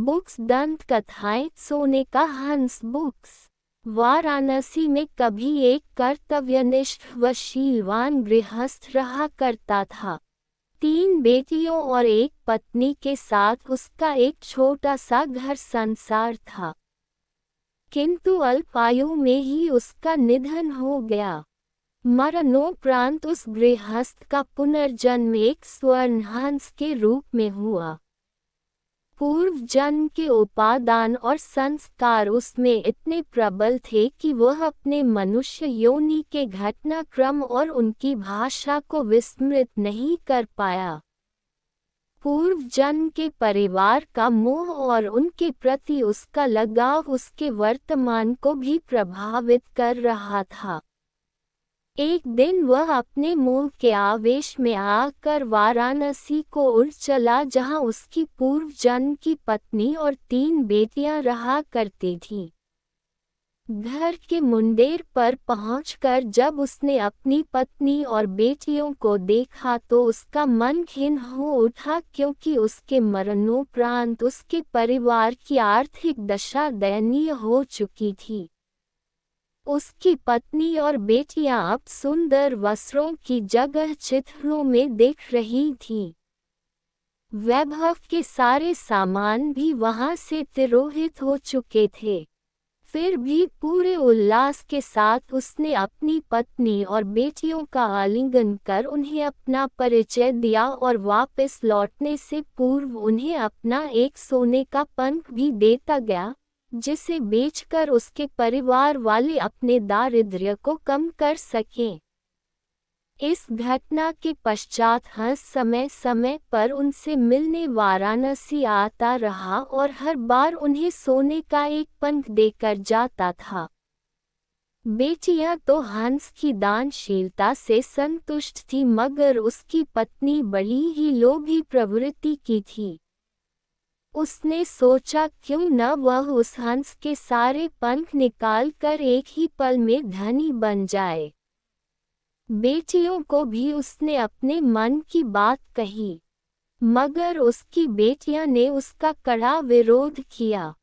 Books दंत कथाएं सोने का हंस बुक्स। वाराणसी में कभी एक कर्तव्यनिष्ठ व शीलवान गृहस्थ रहा करता था। 3 बेटियों और एक पत्नी के साथ उसका एक छोटा सा घर संसार था। किंतु अल्पायु में ही उसका निधन हो गया। मरणोपरांत उस गृहस्थ का पुनर्जन्म एक स्वर्ण हंस के रूप में हुआ। पूर्व जन्म के उपादान और संस्कार उसमें इतने प्रबल थे कि वह अपने मनुष्य योनि के घटनाक्रम और उनकी भाषा को विस्मृत नहीं कर पाया। पूर्व जन्म के परिवार का मोह और उनके प्रति उसका लगाव उसके वर्तमान को भी प्रभावित कर रहा था। एक दिन वह अपने मोह के आवेश में आकर वाराणसी को उड़ चला, जहां उसकी पूर्व जन्म की पत्नी और 3 बेटियां रहा करती थीं। घर के मुंडेर पर पहुंचकर जब उसने अपनी पत्नी और बेटियों को देखा तो उसका मन खिन्न हो उठा, क्योंकि उसके मरणोपरांत उसके परिवार की आर्थिक दशा दयनीय हो चुकी थी। उसकी पत्नी और बेटियां अब सुंदर वस्त्रों की जगह चित्रों में दिख रही थीं। वैभव के सारे सामान भी वहां से तिरोहित हो चुके थे। फिर भी पूरे उल्लास के साथ उसने अपनी पत्नी और बेटियों का आलिंगन कर उन्हें अपना परिचय दिया और वापस लौटने से पूर्व उन्हें अपना एक सोने का पंख भी देता गया, जिसे बेचकर उसके परिवार वाले अपने दारिद्र्य को कम कर सकें। इस घटना के पश्चात हंस समय समय पर उनसे मिलने वाराणसी आता रहा और हर बार उन्हें सोने का एक पंख देकर जाता था। बेटियां तो हंस की दानशीलता से संतुष्ट थी, मगर उसकी पत्नी बड़ी ही लोभी प्रवृत्ति की थी। उसने सोचा क्यों न वह उस हंस के सारे पंख निकाल कर एक ही पल में धनी बन जाए। बेटियों को भी उसने अपने मन की बात कही, मगर उसकी बेटियां ने उसका कड़ा विरोध किया।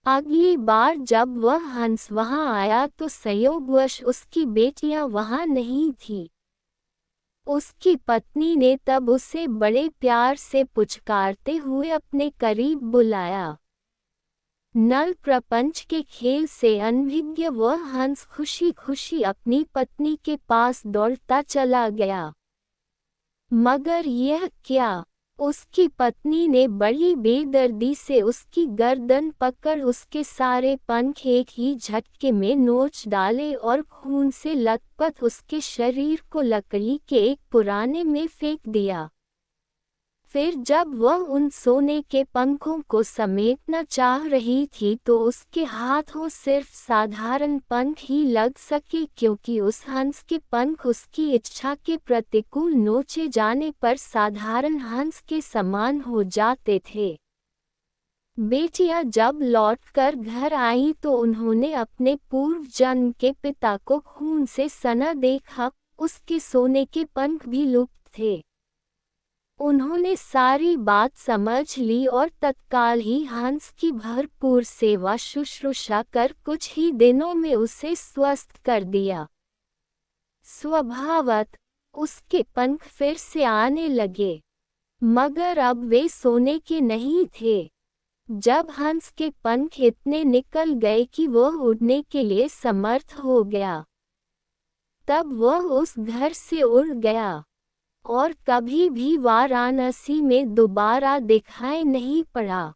अगली बार जब वह हंस वहां आया तो संयोगवश उसकी बेटियां वहां नहीं थीं। उसकी पत्नी ने तब उसे बड़े प्यार से पुचकारते हुए अपने करीब बुलाया। नल प्रपंच के खेल से अनभिज्ञ वह हंस खुशी खुशी अपनी पत्नी के पास दौड़ता चला गया। मगर यह क्या! उसकी पत्नी ने बड़ी बेदर्दी से उसकी गर्दन पकड़ उसके सारे पंख एक ही झटके में नोच डाले और खून से लथपथ उसके शरीर को लकड़ी के एक पुराने में फेंक दिया। फिर जब वह उन सोने के पंखों को समेटना चाह रही थी तो उसके हाथों सिर्फ साधारण पंख ही लग सके, क्योंकि उस हंस के पंख उसकी इच्छा के प्रतिकूल नोचे जाने पर साधारण हंस के समान हो जाते थे। बेटियां जब लौटकर घर आईं तो उन्होंने अपने पूर्व जन्म के पिता को खून से सना देखा। उसके सोने के पंख भी लुप्त थे। उन्होंने सारी बात समझ ली और तत्काल ही हंस की भरपूर सेवा शुश्रूषा कर कुछ ही दिनों में उसे स्वस्थ कर दिया। स्वभावत उसके पंख फिर से आने लगे, मगर अब वे सोने के नहीं थे। जब हंस के पंख इतने निकल गए कि वह उड़ने के लिए समर्थ हो गया, तब वह उस घर से उड़ गया और कभी भी वाराणसी में दोबारा दिखाई नहीं पड़ा।